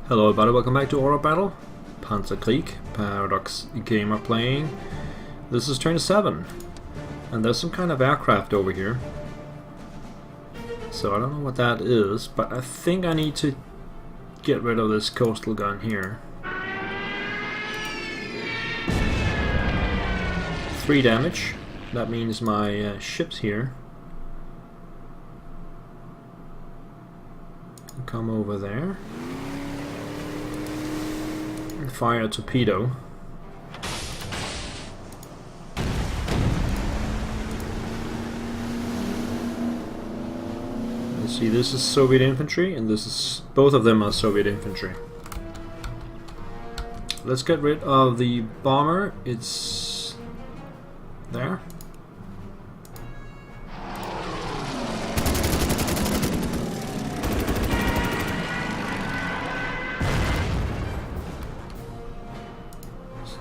Hello everybody, welcome back to Aura Battle. Panzerkrieg, Paradox Gamer playing. This is turn 7. And there's some kind of aircraft over here. So I don't know what that is, but I think I need to get rid of this coastal gun here. 3 damage. That means my ships here come over there. Fire a torpedo. Let's see, this is Soviet infantry and this is, both of them are Soviet infantry. Let's get rid of the bomber. It's there.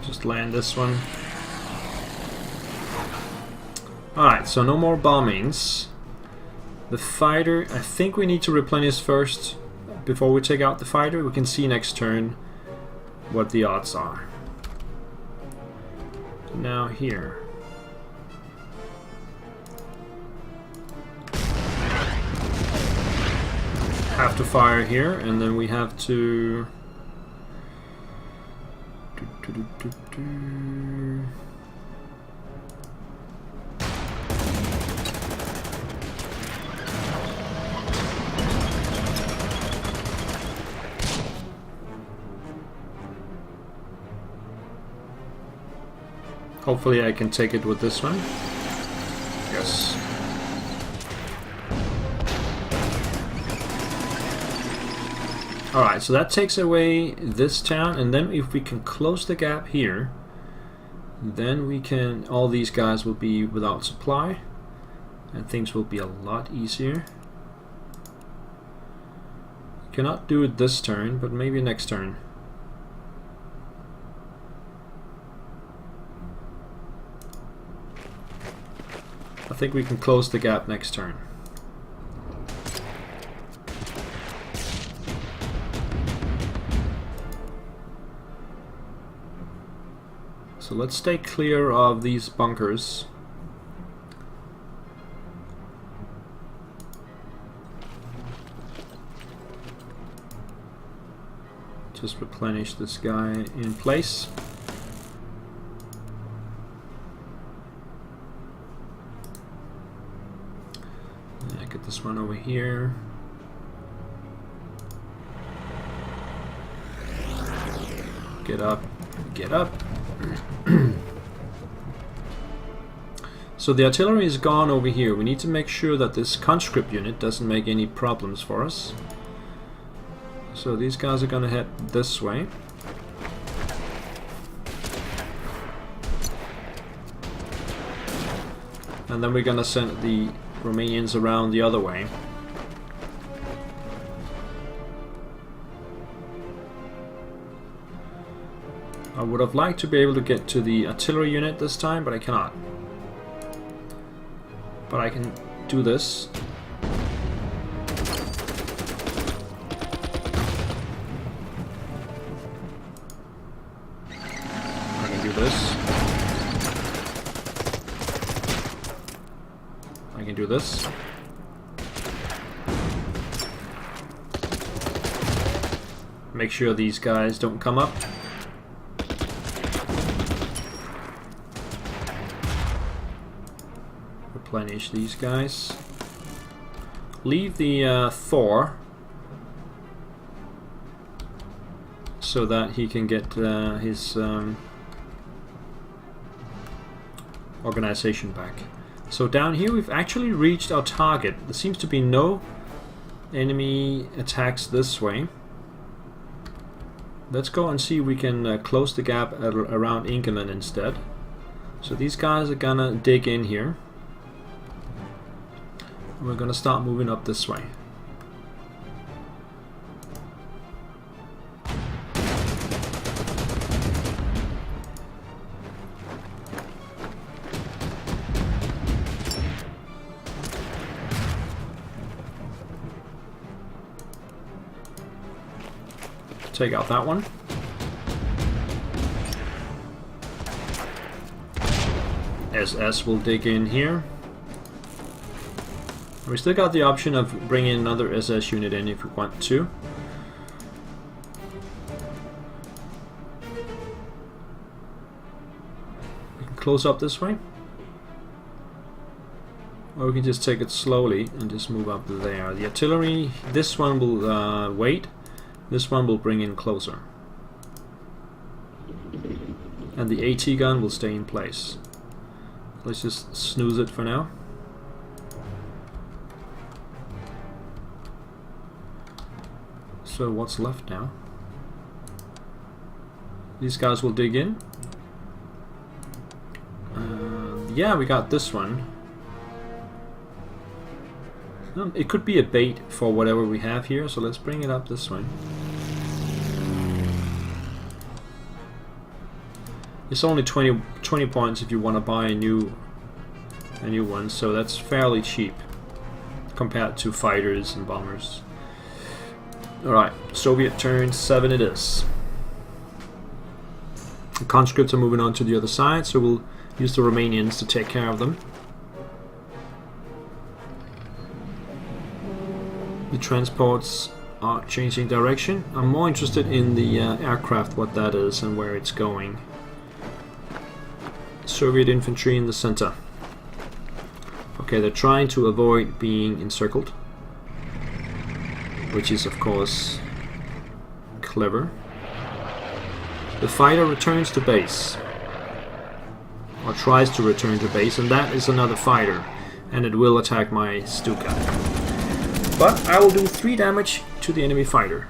Just land this one. Alright, so no more bombings. The fighter, I think we need to replenish first before we take out the fighter. We can see next turn what the odds are. Now here. Have to fire here, and then we have to hopefully I can take it with this one. Yes. Alright, so that takes away this town, and then if we can close the gap here, then we can, all these guys will be without supply, and things will be a lot easier. Cannot do it this turn, but maybe next turn. I think we can close the gap next turn. So let's stay clear of these bunkers. Just replenish this guy in place. Get this one over here. Get up, get up. So the artillery is gone over here. We need to make sure that this conscript unit doesn't make any problems for us. So these guys are gonna head this way. And then we're gonna send the Romanians around the other way. I would have liked to be able to get to the artillery unit this time, but I cannot. But I can do this. I can do this. I can do this. Make sure these guys don't come up. Replenish these guys. Leave the Thor so that he can get his organization back. So down here we've actually reached our target. There seems to be no enemy attacks this way. Let's go and see if we can close the gap around England instead. So these guys are gonna dig in here. And we're gonna start moving up this way. take out that one. SS will dig in here. We still got the option of bringing another SS unit in if we want to. We can close up this way. Or we can just take it slowly and just move up there. The artillery, this one will wait. This one will bring in closer. And the AT gun will stay in place. Let's just snooze it for now. So what's left now? These guys will dig in. Yeah, we got this one. It could be a bait for whatever we have here, so let's bring it up this way. It's only 20 points if you want to buy a new one, so that's fairly cheap compared to fighters and bombers. Alright, Soviet turn 7 it is. The conscripts are moving on to the other side, so we'll use the Romanians to take care of them. The transports are changing direction. I'm more interested in the aircraft, what that is and where it's going. Soviet infantry in the center. Okay, they're trying to avoid being encircled, which is of course clever. The fighter returns to base, or tries to return to base, and that is another fighter, and it will attack my Stuka. But I will do 3 damage to the enemy fighter.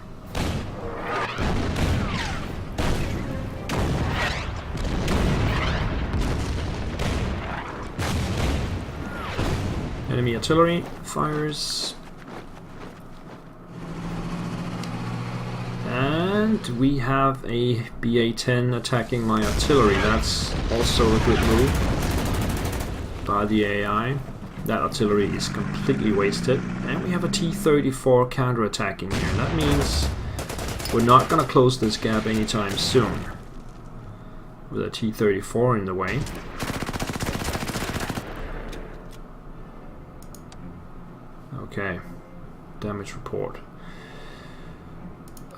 Enemy artillery fires. And we have a BA-10 attacking my artillery. That's also a good move by the AI. That artillery is completely wasted. And we have a T-34 counter-attacking here. That means we're not going to close this gap anytime soon with a T-34 in the way. Okay, damage report.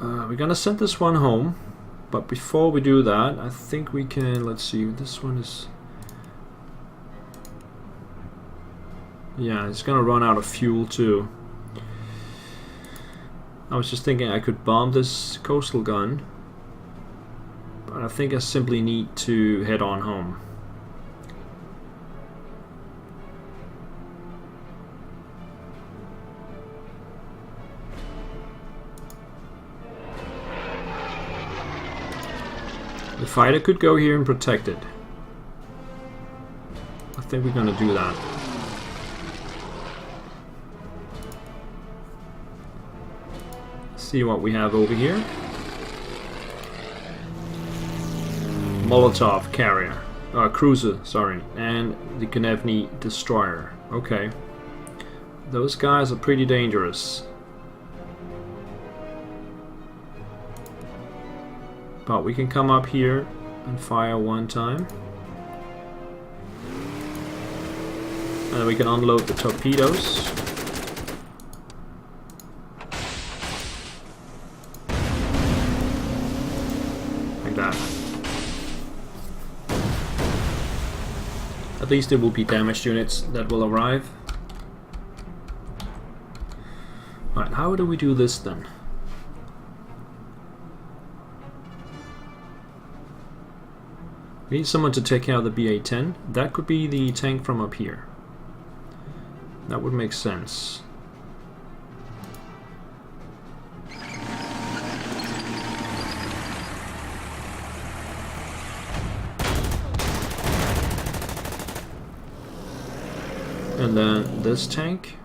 We're gonna send this one home, but before we do that, I think we can, let's see, this one is... Yeah, it's gonna run out of fuel too. I was just thinking I could bomb this coastal gun, but I think I simply need to head on home. The fighter could go here and protect it. I think we're gonna do that. See what we have over here. Molotov carrier. Cruiser, sorry. And the Konevny destroyer. Okay. Those guys are pretty dangerous. But we can come up here and fire one time. And we can unload the torpedoes. Like that. At least there will be damaged units that will arrive. Alright, how do we do this then? We need someone to take care of the BA-10. That could be the tank from up here. That would make sense. And then this tank.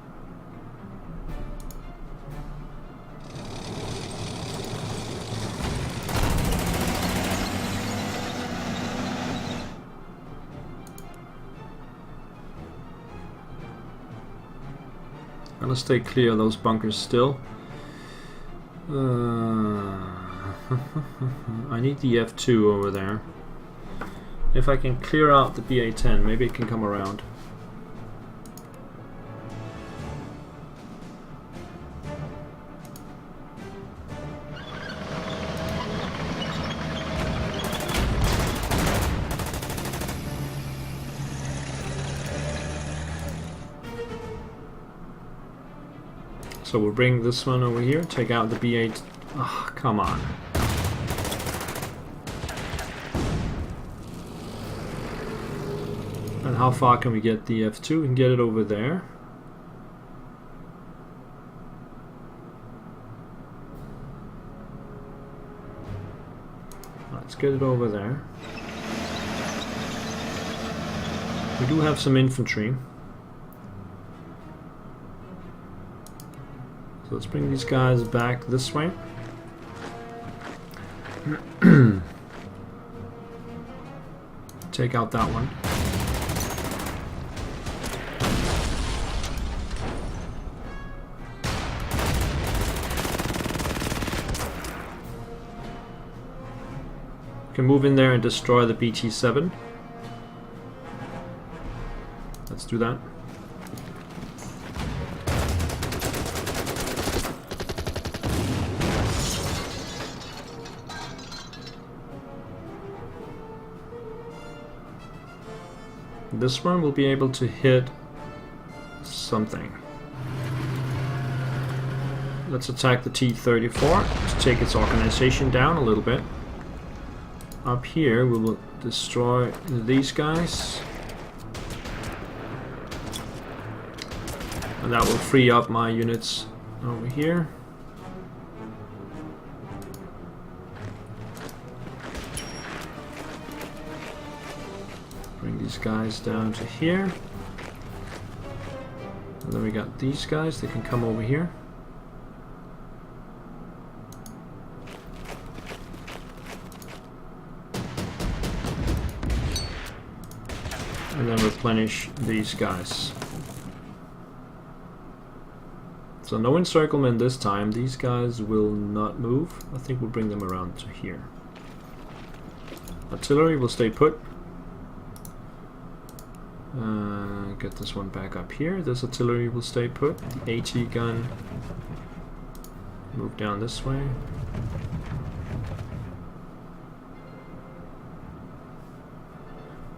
Gonna stay clear of those bunkers still. I need the F2 over there. If I can clear out the BA-10, maybe it can come around. So we'll bring this one over here, take out the B8. Oh, come on. And how far can we get the F2? We can get it over there. Let's get it over there. We do have some infantry. So let's bring these guys back this way. Take out that one. Can move in there and destroy the BT-7. Let's do that. This one will be able to hit something. Let's attack the T-34 to take its organization down a little bit. Up here we will destroy these guys. And that will free up my units over here. Bring these guys down to here. And then we got these guys, they can come over here. And then replenish these guys. So no encirclement this time. These guys will not move. I think we'll bring them around to here. Artillery will stay put. Get this one back up here. This artillery will stay put. The AT gun move down this way.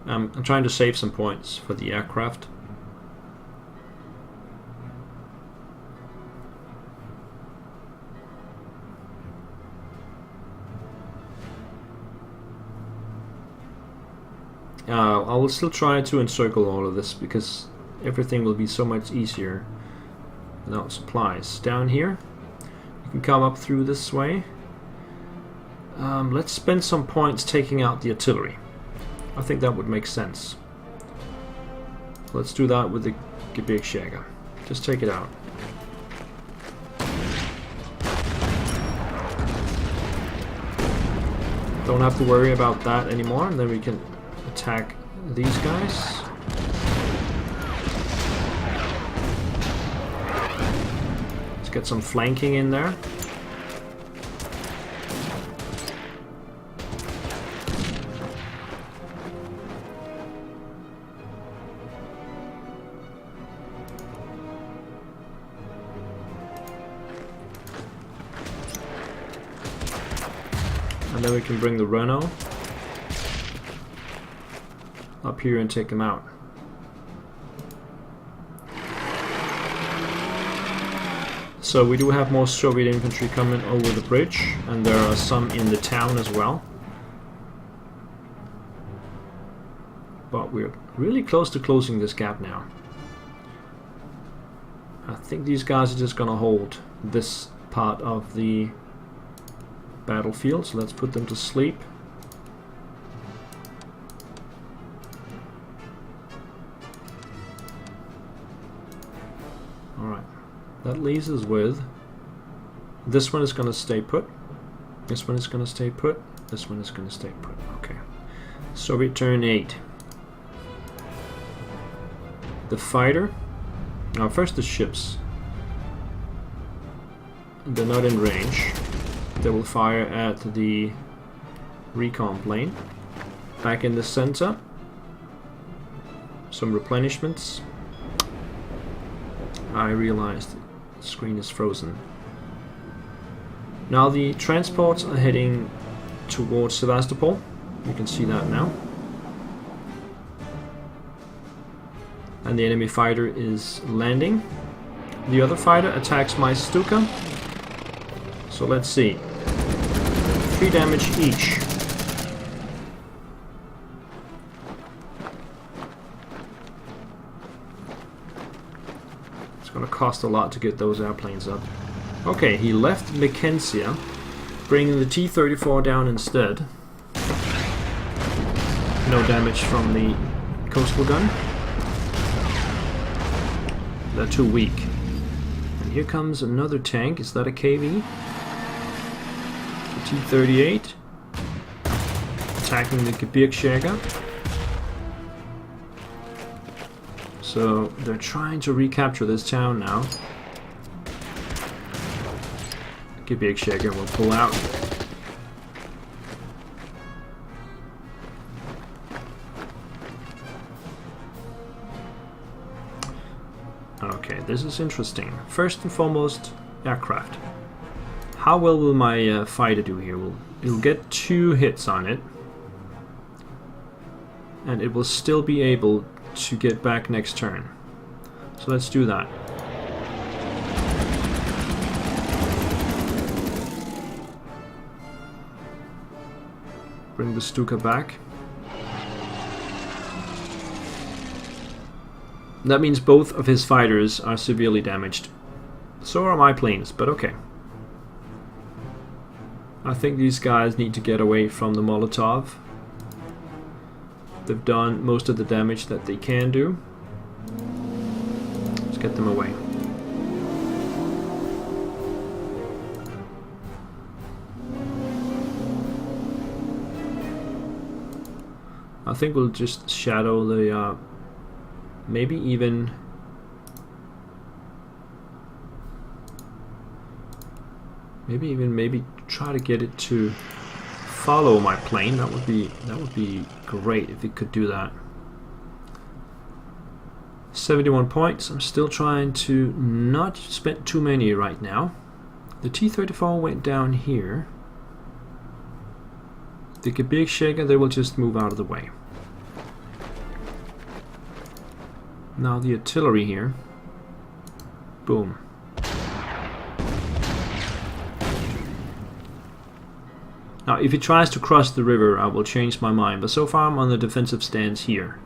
I'm trying to save some points for the aircraft. I will still try to encircle all of this because everything will be so much easier without supplies. Down here, you can come up through this way. Let's spend some points taking out the artillery. I think that would make sense. Let's do that with the Gebirgsjäger. Just take it out. Don't have to worry about that anymore, and then we can attack these guys. Let's get some flanking in there. And then we can bring the Renault up here and take them out. So we do have more Soviet infantry coming over the bridge, and there are some in the town as well. But we're really close to closing this gap now. I think these guys are just gonna hold this part of the battlefield, so let's put them to sleep. Alright, that leaves us with this one is going to stay put, this one is going to stay put, this one is going to stay put. Okay, Soviet turn 8. The fighter. Now first the ships. They're not in range. They will fire at the recon plane. Back in the center. Some replenishments. I realized the screen is frozen. Now the transports are heading towards Sevastopol. You can see that now. And the enemy fighter is landing. The other fighter attacks my Stuka. So let's see. 3 damage each. It's gonna cost a lot to get those airplanes up. Okay, he left Mikencia, bringing the T-34 down instead. No damage from the coastal gun. They're too weak. And here comes another tank. Is that a KV? The T-38 attacking the Gebirgsjäger. So they're trying to recapture this town now. Gebirgsjäger will pull out. Okay, this is interesting. First and foremost, aircraft. How well will my fighter do here? It'll get 2 hits on it. And it will still be able to get back next turn. So let's do that. Bring the Stuka back. That means both of his fighters are severely damaged. So are my planes, but okay. I think these guys need to get away from the Molotov. They've done most of the damage that they can do. Let's get them away. I think we'll just shadow the maybe try to get it to follow my plane. That would be great if it could do that. 71 points. I'm still trying to not spend too many right now. The T-34 went down here. The Gebirgsjäger, they will just move out of the way. Now the artillery here. Boom. Now if he tries to cross the river, I will change my mind, but so far I'm on the defensive stance here.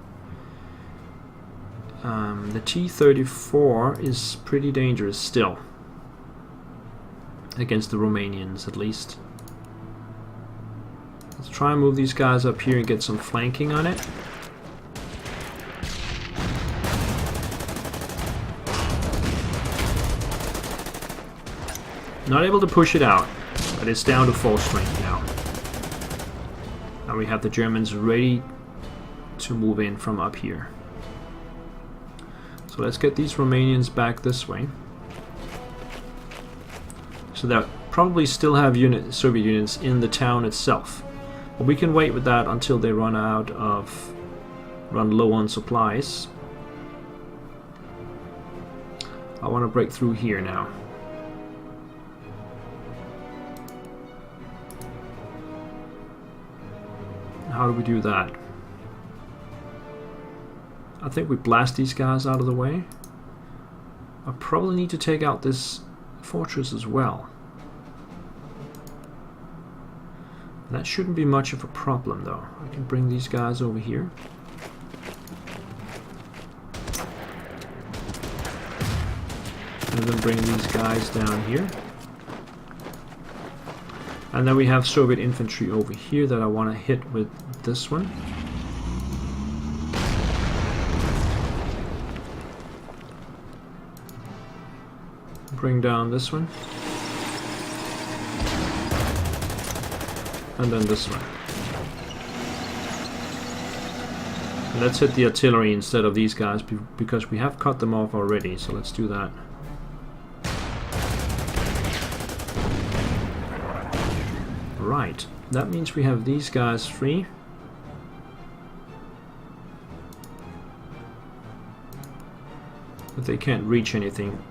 The T-34 is pretty dangerous still. Against the Romanians at least. Let's try and move these guys up here and get some flanking on it. Not able to push it out, but it's down to full strength now. Now we have the Germans ready to move in from up here. So let's get these Romanians back this way. So they'll probably still have Soviet units in the town itself. But we can wait with that until they run low on supplies. I want to break through here now. How do we do that? I think we blast these guys out of the way. I probably need to take out this fortress as well. That shouldn't be much of a problem though. I can bring these guys over here. And then bring these guys down here. And then we have Soviet infantry over here that I want to hit with this one. Bring down this one. And then this one. And let's hit the artillery instead of these guys because we have cut them off already, so let's do that. Right, that means we have these guys free. But they can't reach anything.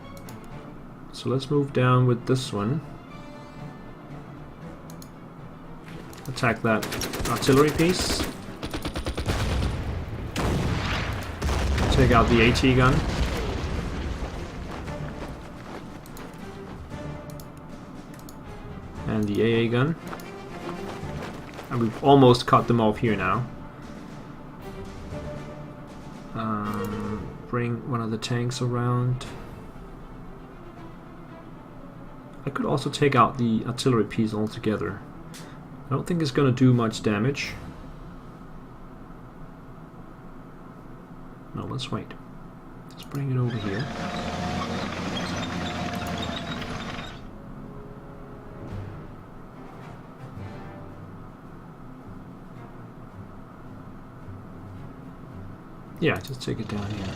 So let's move down with this one. Attack that artillery piece. Take out the AT gun. And the AA gun. And we've almost cut them off here now. Bring one of the tanks around. I could also take out the artillery piece altogether. I don't think it's going to do much damage. No, let's wait. Let's bring it over here. Yeah, just take it down here.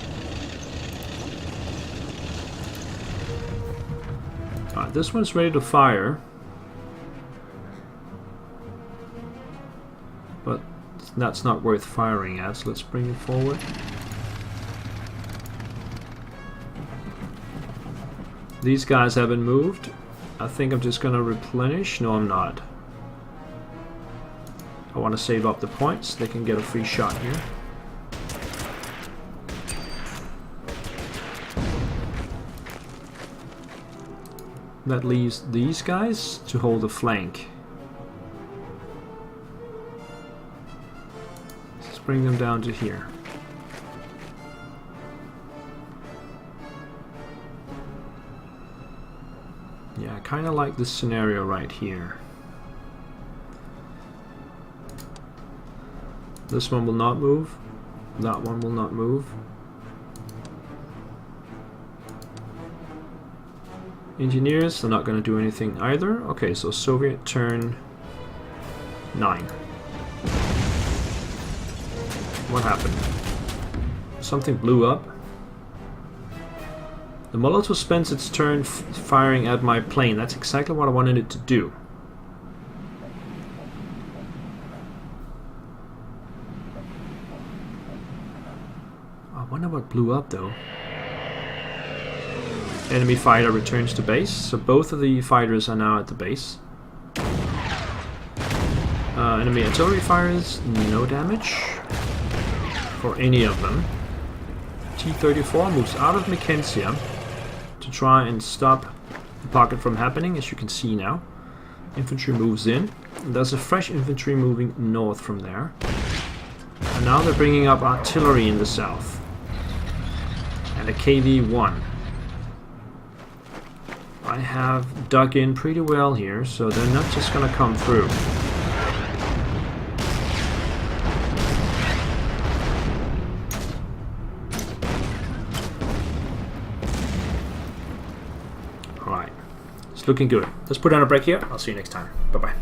Alright, this one's ready to fire. But that's not worth firing at, so let's bring it forward. These guys haven't moved. I think I'm just gonna replenish. No, I'm not. I want to save up the points. They can get a free shot here. That leaves these guys to hold the flank. Let's bring them down to here. Yeah, I kind of like this scenario right here. This one will not move. That one will not move. Engineers, they're not going to do anything either. Okay, so Soviet turn 9. What happened? Something blew up. The Molotov spends its turn firing at my plane. That's exactly what I wanted it to do. I wonder what blew up though. Enemy fighter returns to base, so both of the fighters are now at the base. Enemy artillery fighters, no damage for any of them. T-34 moves out of Mikencia to try and stop the pocket from happening, as you can see now. Infantry moves in. And there's a fresh infantry moving north from there. And now they're bringing up artillery in the south. And a KV-1. I have dug in pretty well here, so they're not just gonna come through. Alright, it's looking good. Let's put on a break here. I'll see you next time. Bye-bye.